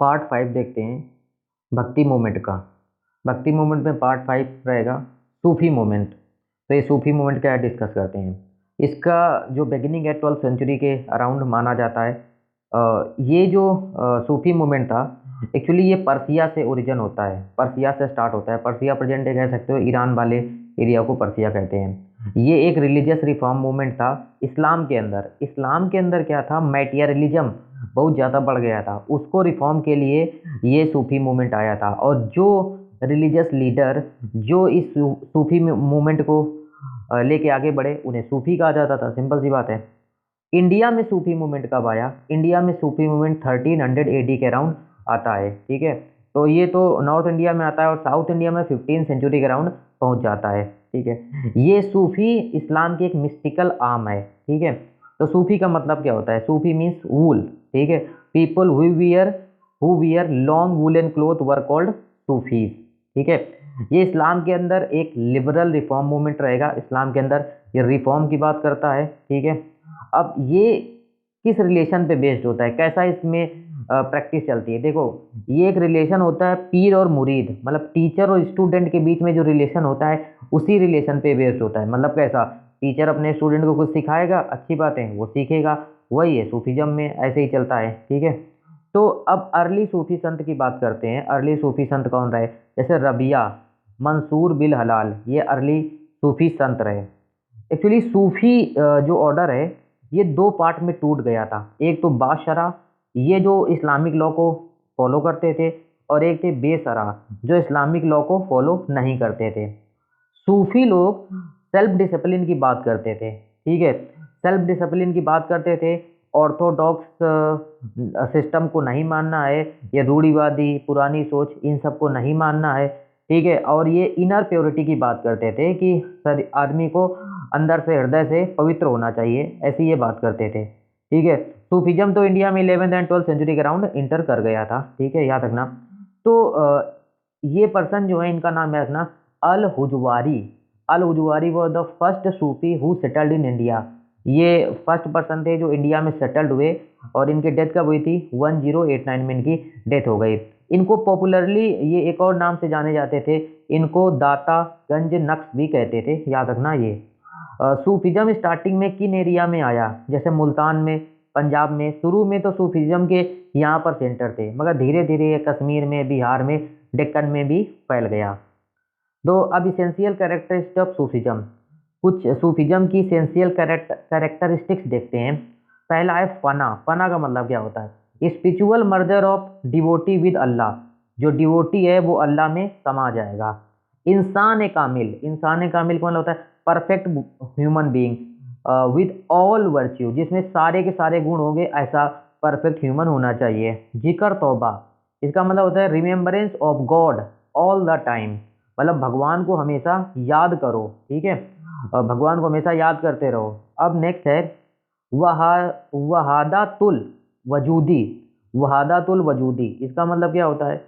Part 5 देखते हैं भक्ति मूवमेंट का। भक्ति मूवमेंट में पार्ट 5 रहेगा सूफी मूवमेंट। तो ये सूफी मूवमेंट क्या है डिस्कस करते हैं। इसका जो बिगिनिंग है 12th सेंचुरी के अराउंड माना जाता है। ये जो सूफी मूवमेंट था एक्चुअली ये पर्सिया से ओरिजिन होता है, पर्सिया से स्टार्ट होता है। पर्सिया प्रेजेंट डे कह सकते हो, ईरान वाले एरिया को पर्सिया कहते हैं। ये एक रिलीजियस रिफॉर्म मूवमेंट था इस्लाम के अंदर। इस्लाम के अंदर क्या था, मैटेरियलिज्म बहुत ज़्यादा बढ़ गया था, उसको रिफॉर्म के लिए ये सूफी मूवमेंट आया था। और जो रिलीजियस लीडर जो इस सूफी मूवमेंट को लेके आगे बढ़े उन्हें सूफी कहा जाता था। सिंपल सी बात है। इंडिया में सूफी मूवमेंट कब आया? इंडिया में सूफी मूवमेंट 1300 एडी के अराउंड आता है। ठीक है, तो ये तो नॉर्थ इंडिया में आता है और साउथ इंडिया में 15 सेंचुरी के अराउंड पहुंच जाता है। ठीक है, ये सूफी इस्लाम की एक मिस्टिकल आर्म है। ठीक है, तो सूफी का मतलब क्या होता है? सूफी मीन्स वूल। ठीक है, people who wear long woollen cloth were called Sufis. ठीक है, ये इस्लाम के अंदर एक लिबरल रिफॉर्म मूवमेंट रहेगा। इस्लाम के अंदर ये रिफॉर्म की बात करता है। ठीक है, अब ये किस रिलेशन पे बेस्ड होता है, कैसा इसमें प्रैक्टिस चलती है? देखो, ये एक रिलेशन होता है पीर और मुरीद, मतलब टीचर और स्टूडेंट के बीच में जो रिलेशन होता है उसी रिलेशन पे बेस्ड होता है। मतलब कैसा? टीचर अपने स्टूडेंट को कुछ सिखाएगा, अच्छी बातें वो सीखेगा, वही है सूफीज्म में ऐसे ही चलता है। ठीक है, तो अब अर्ली सूफी संत की बात करते हैं। अर्ली सूफी संत कौन रहे? जैसे रबिया, मंसूर बिल हलाल, ये अर्ली सूफी संत रहे। एक्चुअली सूफी जो ऑर्डर है ये दो पार्ट में टूट गया था। एक तो बाशरा, ये जो इस्लामिक लॉ को फॉलो करते थे, और एक थे बेसरा जो इस्लामिक लॉ को फॉलो नहीं करते थे। सूफी लोग सेल्फ डिसिप्लिन की बात करते थे। ठीक है, सेल्फ डिसिप्लिन की बात करते थे। ऑर्थोडॉक्स सिस्टम को नहीं मानना है, ये रूढ़िवादी पुरानी सोच इन सब को नहीं मानना है। ठीक है, और ये इनर प्योरिटी की बात करते थे कि सर आदमी को अंदर से हृदय से पवित्र होना चाहिए, ऐसी ये बात करते थे। ठीक है, सूफिज्म तो इंडिया में 11th एंड 12th सेंचुरी के अराउंड इंटर कर गया था। ठीक है, याद रखना। तो ये पर्सन जो है इनका नाम याद रखना, Al Hujwiri. Al Hujwiri was the first Sufi who settled in India. ये फर्स्ट पर्सन थे जो इंडिया में सेटल्ड हुए, और इनकी डेथ कब हुई थी? 1089 में इनकी डेथ हो गई। इनको पॉपुलरली ये एक और नाम से जाने जाते थे, इनको दाता गंज नक्श भी कहते थे, याद रखना ये। सूफिज्म स्टार्टिंग में किन एरिया में आया? जैसे मुल्तान में, पंजाब में। शुरू में तो सूफिज्म के यहाँ पर सेंटर थे, मगर धीरे धीरे ये कश्मीर में, बिहार में, डेक्कन में भी फैल गया। तो अब इसेंशियल कैरेक्टरिस्टिक्स ऑफ सूफिज्म, कुछ सूफिज्म की इसेंशियल कैरेक्टरिस्टिक्स देखते हैं। पहला है फना। फना का मतलब क्या होता है? Spiritual merger of devotee with Allah. जो डिवोटी है वो अल्लाह में समा जाएगा। इंसान कामिल। इंसान कामिल कौन होता है? Perfect human being with all virtue, जिसमें सारे के सारे गुण होंगे, ऐसा परफेक्ट ह्यूमन होना चाहिए। जिक्र तौबा, इसका मतलब होता है remembrance of God all the time, मतलब भगवान को हमेशा याद करो। ठीक है, और भगवान को हमेशा याद करते रहो। अब नेक्स्ट है वहा वहादातुल वजूदी। वहादातुल वजूदी, इसका मतलब क्या होता है?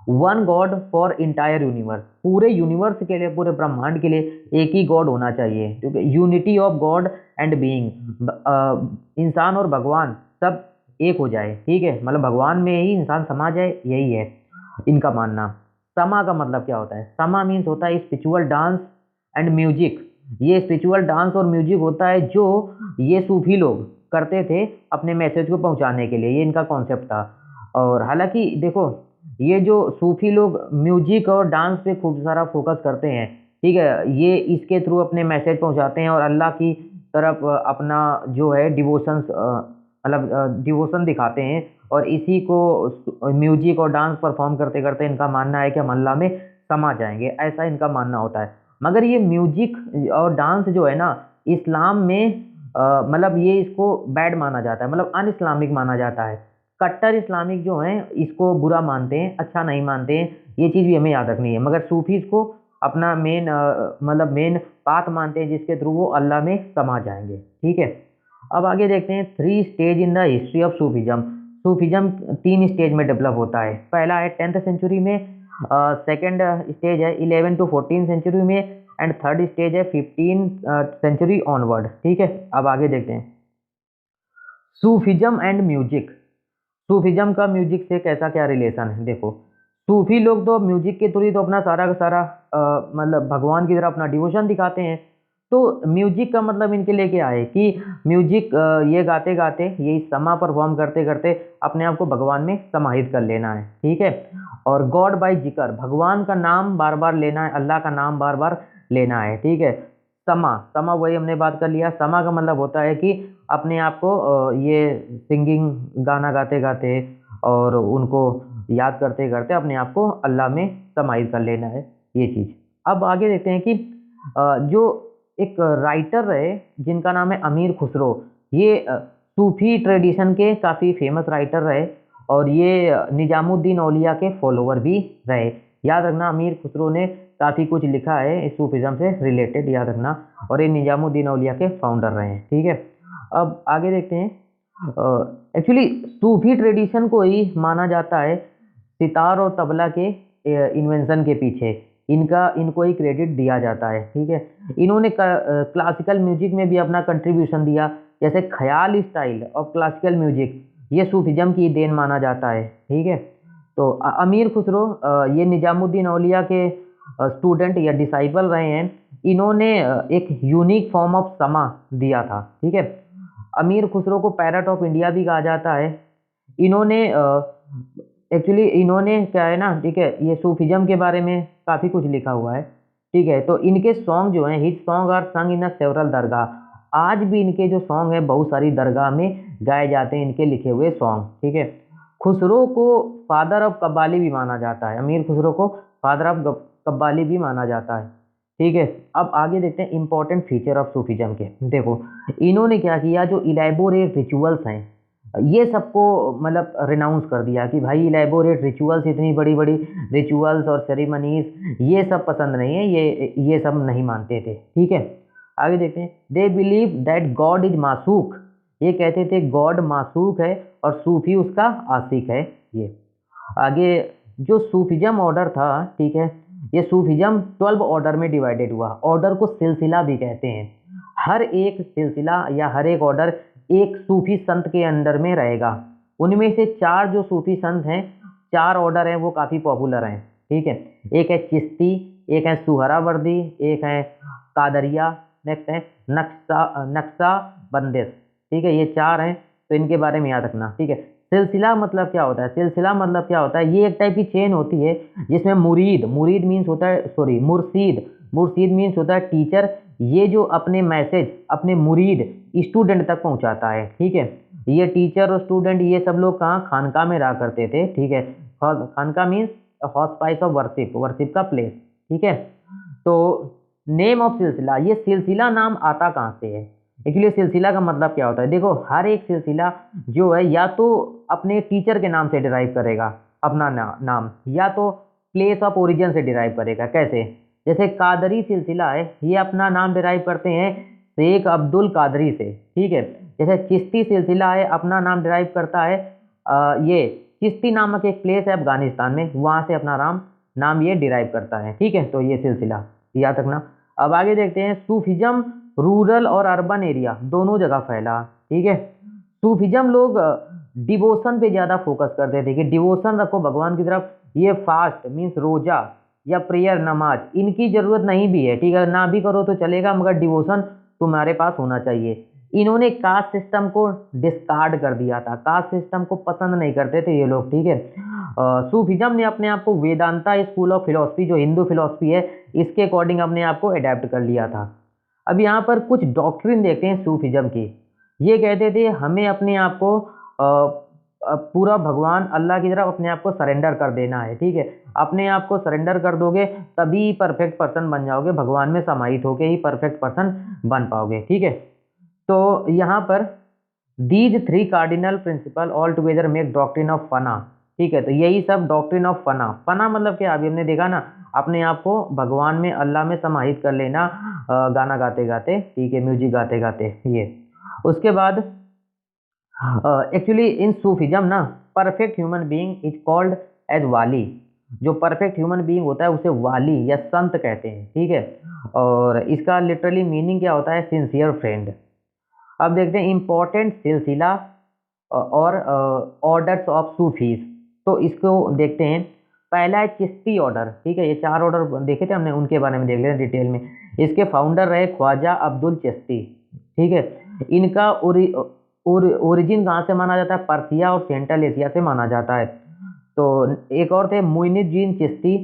One God for entire universe. पूरे यूनिवर्स के लिए, पूरे ब्रह्मांड के लिए एक ही गॉड होना चाहिए, क्योंकि unity of God and being, इंसान और भगवान सब एक हो जाए। ठीक है, मतलब भगवान में ही इंसान समा जाए, यही है इनका मानना। समा का मतलब क्या होता है? समा मीन्स होता है स्पिरिचुअल डांस एंड म्यूजिक। ये स्पिरिचुअल डांस और म्यूजिक होता है जो ये सूफी लोग करते थे अपने मैसेज को पहुंचाने के लिए, ये इनका कॉन्सेप्ट था। और हालांकि देखो, ये जो सूफी लोग म्यूजिक और डांस पे खूब सारा फोकस करते हैं, ठीक है, ये इसके थ्रू अपने मैसेज पहुंचाते हैं और अल्लाह की तरफ अपना जो है डिवोशंस, मतलब डिवोशन दिखाते हैं। और इसी को म्यूजिक और डांस परफॉर्म करते करते इनका मानना है कि हम अल्लाह में समा जाएंगे, ऐसा इनका मानना होता है। मगर ये म्यूजिक और डांस जो है ना, इस्लाम में मतलब ये इसको बैड माना जाता है, मतलब अन इस्लामिक माना जाता है। कट्टर इस्लामिक जो हैं इसको बुरा मानते हैं, अच्छा नहीं मानते हैं। ये चीज़ भी हमें याद रखनी है। मगर सूफी इसको अपना मेन मतलब मेन पाथ मानते हैं जिसके थ्रू वो अल्लाह में समा जाएंगे। ठीक है, अब आगे देखते हैं 3 stage in the history of Sufism. Sufism 3 stage में डेवलप होता है। पहला है 10th सेंचुरी में, सेकेंड स्टेज है 11 to 14 सेंचुरी में, एंड थर्ड स्टेज है 15 सेंचुरी ऑनवर्ड। ठीक है, अब आगे देखते हैं सूफिज्म एंड म्यूजिक। सूफिज्म का म्यूजिक से कैसा क्या रिलेशन है? देखो, सूफी लोग तो म्यूजिक के थ्रू ही तो अपना सारा का सारा मतलब भगवान की तरफ अपना डिवोशन दिखाते हैं। तो म्यूजिक का मतलब इनके लिए क्या है कि म्यूजिक ये गाते गाते, ये समा परफॉर्म करते करते अपने आप को भगवान में समाहित कर लेना है, ठीक है। और गॉड बाय जिक्र, भगवान का नाम बार बार लेना है, अल्लाह का नाम बार बार लेना है, ठीक है। समा, समा वही हमने बात कर लिया। समा का मतलब होता है कि अपने आप को ये सिंगिंग, गाना गाते गाते और उनको याद करते करते अपने आप को अल्लाह में समाहित कर लेना है, ये चीज़। अब आगे देखते हैं कि जो एक राइटर रहे जिनका नाम है अमीर खुसरो, ये सूफी ट्रेडिशन के काफ़ी फेमस राइटर रहे और ये निजामुद्दीन औलिया के फॉलोवर भी रहे। याद रखना, अमीर खुसरो ने काफ़ी कुछ लिखा है इस सूफिज़म से रिलेटेड, याद रखना। और ये निजामुद्दीन औलिया के फाउंडर रहे हैं, ठीक है। अब आगे देखते हैं, एक्चुअली सूफी ट्रेडिशन को ही माना जाता है सितार और तबला के इन्वेंशन के पीछे, इनको ही क्रेडिट दिया जाता है, ठीक है। इन्होंने क्लासिकल म्यूजिक में भी अपना कंट्रीब्यूशन दिया, जैसे ख्याल स्टाइल ऑफ क्लासिकल म्यूजिक, ये सूफिज्म की देन माना जाता है, ठीक है। तो अमीर खुसरो ये निजामुद्दीन औलिया के स्टूडेंट या डिसाइपल रहे हैं। इन्होंने एक यूनिक फॉर्म ऑफ समा दिया था, ठीक है। अमीर खुसरो को पैरट ऑफ इंडिया भी कहा जाता है। इन्होंने एक्चुअली इन्होंने क्या है ना, ठीक है, ये सूफिज्म के बारे में काफ़ी कुछ लिखा हुआ है, ठीक है। तो इनके सॉन्ग जो हैं, हिज सॉन्ग आर संग इन अ सेवरल दरगाह, आज भी इनके जो सॉन्ग हैं बहुत सारी दरगाह में गाए जाते हैं, इनके लिखे हुए सॉन्ग, ठीक है। खुसरो को फादर ऑफ कव्वाली भी माना जाता है, अमीर खुसरो को फादर ऑफ कव्वाली भी माना जाता है, ठीक है। अब आगे देखते हैं इंपॉर्टेंट फीचर ऑफ सूफिज्म के। देखो, इन्होंने क्या किया, जो इलेबोरेट रिचुअल्स हैं ये सबको मतलब रिनाउंस कर दिया कि भाई इलेबोरेट रिचुअल्स, इतनी बड़ी बड़ी रिचुअल्स और सेरेमनीज, ये सब पसंद नहीं है, ये सब नहीं मानते थे, ठीक है। आगे देखते हैं, they believe that God is Masook, ये कहते थे गॉड मासूक है और सूफी उसका आशिक है, ये। आगे जो सूफिज्म ऑर्डर था, ठीक है, ये सूफिज्म 12 ऑर्डर में डिवाइडेड हुआ। ऑर्डर को सिलसिला भी कहते हैं। हर एक सिलसिला या हर एक ऑर्डर एक सूफी संत के अंडर में रहेगा। उनमें से 4 जो सूफी संत हैं, 4 ऑर्डर हैं, वो काफ़ी पॉपुलर हैं, ठीक है। एक है चिश्ती, एक है सुहरावर्दी, एक है कादरिया, नेक्स्ट है नक्शा बंदिश, ठीक है। ये 4 हैं, तो इनके बारे में याद रखना, ठीक है। सिलसिला मतलब क्या होता है? सिलसिला मतलब क्या होता है? ये एक टाइप की चेन होती है जिसमें मुरीद मीन्स होता है, सॉरी मुर्शीद मीन्स होता है टीचर। ये जो अपने मैसेज अपने मुरीद स्टूडेंट तक पहुंचाता है, ठीक है। ये टीचर और स्टूडेंट ये सब लोग कहाँ, खानका में रहा करते थे, ठीक है। खानका मीन्स हॉस्पाइस ऑफ वर्शिप का प्लेस, ठीक है। तो नेम ऑफ सिलसिला, ये सिलसिला नाम आता कहाँ से है? एक्चुअली सिलसिला का मतलब क्या होता है? देखो, हर एक सिलसिला जो है या तो अपने टीचर के नाम से डिराइव करेगा अपना नाम, या तो प्लेस ऑफ ओरिजिन से डिराइव करेगा। कैसे? जैसे कादरी सिलसिला है, ये अपना नाम डिराइव करते हैं शेख अब्दुल कादरी से, ठीक है। जैसे चिश्ती सिलसिला है, अपना नाम डिराइव करता है ये चिश्ती नामक एक प्लेस है अफगानिस्तान में, वहाँ से अपना नाम ये डिराइव करता है, ठीक है। तो ये सिलसिला याद रखना। अब आगे देखते हैं, सूफिज्म रूरल और अर्बन एरिया दोनों जगह फैला, ठीक है। सूफिज्म लोग डिवोशन पे ज़्यादा फोकस करते थे कि डिवोशन रखो भगवान की तरफ। ये फास्ट मीन्स रोजा या प्रेयर नमाज इनकी ज़रूरत नहीं भी है, ठीक है, ना भी करो तो चलेगा, मगर डिवोशन तुम्हारे पास होना चाहिए। इन्होंने कास्ट सिस्टम को डिस्कार्ड कर दिया था, कास्ट सिस्टम को पसंद नहीं करते थे ये लोग, ठीक है। सूफिज्म ने अपने आप को वेदांता स्कूल ऑफ फिलोसफी, जो हिंदू फिलोसफी है, इसके अकॉर्डिंग अपने आप को अडेप्ट कर लिया था। अब यहाँ पर कुछ डॉक्ट्रिन देखते हैं सूफिज्म की। ये कहते थे हमें अपने आप को पूरा भगवान अल्लाह की तरफ अपने आप को सरेंडर कर देना है, ठीक है। अपने आप को सरेंडर कर दोगे तभी परफेक्ट पर्सन बन जाओगे, भगवान में समाहित होके ही परफेक्ट पर्सन बन पाओगे, ठीक है। तो यहाँ पर these 3 cardinal principle all together make doctrine of फना, ठीक है। तो यही सब डॉक्ट्रिन ऑफ फना, फना मतलब क्या? अभी हमने देखा ना, अपने आप को भगवान में अल्लाह में समाहित कर लेना गाना गाते गाते, ठीक है, म्यूजिक गाते गाते, ये। उसके बाद एक्चुअली इन सूफिज्म ना perfect human being is called as वाली, जो परफेक्ट ह्यूमन बीइंग होता है उसे वाली या संत कहते हैं, ठीक है। और इसका लिटरली मीनिंग क्या होता है? Sincere friend. अब देखते हैं इंपॉर्टेंट सिलसिला और ऑर्डर्स ऑफ सूफीज। तो इसको देखते हैं। पहला है चिश्ती ऑर्डर, ठीक है, ये 4 ऑर्डर देखे थे हमने, उनके बारे में देख लेते हैं डिटेल में। इसके फाउंडर रहे ख्वाजा अब्दुल चिश्ती, ठीक है। इनका ओरिजिन कहाँ से माना जाता है? पर्सिया और सेंट्रल एशिया से माना जाता है। तो एक और थे Muinuddin Chishti,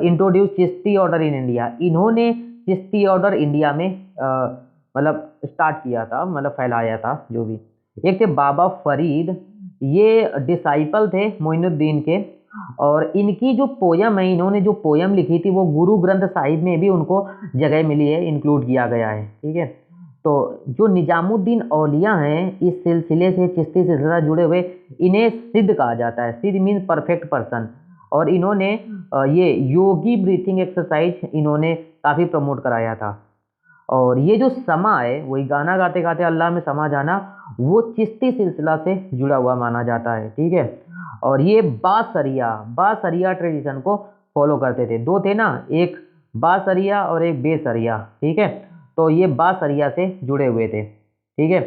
introduce Chishti order in India. इन्होंने चिश्ती ऑर्डर इंडिया में मतलब स्टार्ट किया था, मतलब फैलाया था जो भी। एक थे बाबा फरीद, ये डिसाइपल थे मोइनुद्दीन के, और इनकी जो पोयम है, इन्होंने जो पोयम लिखी थी वो गुरु ग्रंथ साहिब में भी उनको जगह मिली है, इंक्लूड किया गया है, ठीक है। तो जो निजामुद्दीन औलिया हैं, इस सिलसिले से चिश्ती सिलसिला जुड़े हुए, इन्हें सिद्ध कहा जाता है। सिद्ध मीन्स परफेक्ट पर्सन। और इन्होंने ये योगी ब्रीथिंग एक्सरसाइज इन्होंने काफ़ी प्रमोट कराया था। और ये जो समा है, वही गाना गाते गाते अल्लाह में समा जाना, वो चिश्ती सिलसिला से जुड़ा हुआ माना जाता है, ठीक है। और ये बासरिया ट्रेडिशन को फॉलो करते थे। 2 थे ना, एक बासरिया और एक बेसरिया, ठीक है। तो ये बासरिया से जुड़े हुए थे, ठीक है।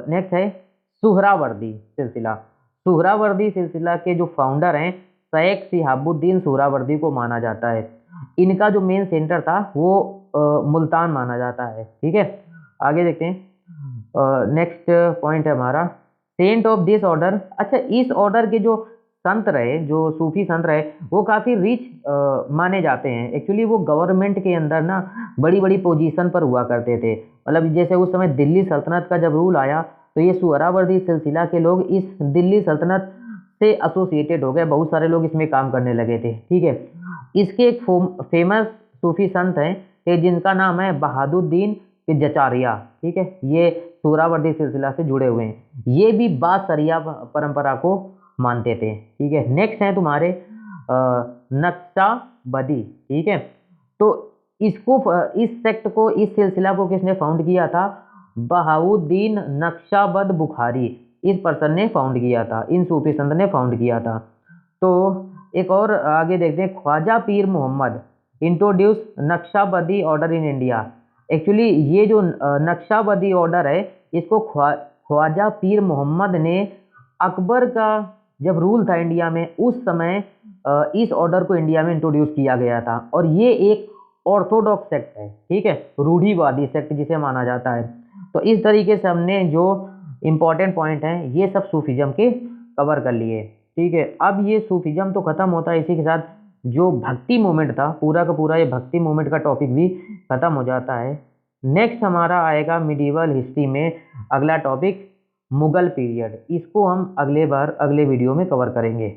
नेक्स्ट है सुहरावर्दी सिलसिला। सुहरावर्दी सिलसिला के जो फाउंडर हैं शेख शिहाबुद्दीन सुहरावर्दी को माना जाता है। इनका जो मेन सेंटर था वो मुल्तान माना जाता है, ठीक है। आगे देखते हैं। नेक्स्ट पॉइंट है हमारा सेंट ऑफ दिस ऑर्डर। अच्छा, इस ऑर्डर के जो संत रहे, जो सूफी संत रहे, वो काफ़ी रिच माने जाते हैं। एक्चुअली वो गवर्नमेंट के अंदर ना बड़ी बड़ी पोजीशन पर हुआ करते थे। मतलब जैसे उस समय दिल्ली सल्तनत का जब रूल आया, तो ये सुहरावर्दी सिलसिला के लोग इस दिल्ली सल्तनत से एसोसिएटेड हो गए, बहुत सारे लोग इसमें काम करने लगे थे, ठीक है। इसके एक फेमस सूफी संत हैं कि जिनका नाम है बहादुद्दीन जचारिया, ठीक है। ये सुहरावर्दी सिलसिला से जुड़े हुए हैं। ये भी बासरिया परंपरा को मानते थे, ठीक है। नेक्स्ट है तुम्हारे नक्शबंदी, ठीक है। तो इसको इस सेक्ट को, इस सिलसिला को किसने फाउंड किया था? बहाउद्दीन नक्शबंद बुखारी, इस पर्सन ने फाउंड किया था, इन सूफी संत ने फाउंड किया था। तो एक और आगे देखते हैं, Khwaja Pir Mohammad introduce Naqshbandi order in India. Actually ये जो नक्शबंदी ऑर्डर है, इसको ख्वाजा पीर मोहम्मद ने, अकबर का जब रूल था इंडिया में, उस समय इस ऑर्डर को इंडिया में इंट्रोड्यूस किया गया था। और ये एक ऑर्थोडॉक्स सेक्ट है, ठीक है, रूढ़िवादी सेक्ट जिसे माना जाता है। तो इस तरीके से हमने जो इम्पोर्टेंट पॉइंट हैं ये सब सूफिज्म के कवर कर लिए, ठीक है। अब ये सूफिज्म तो खत्म होता है, इसी के साथ जो भक्ति मूवमेंट था, पूरा का पूरा ये भक्ति मूवमेंट का टॉपिक भी खत्म हो जाता है। नेक्स्ट हमारा आएगा मिडिवल हिस्ट्री में अगला टॉपिक मुगल पीरियड। इसको हम अगले वीडियो में कवर करेंगे।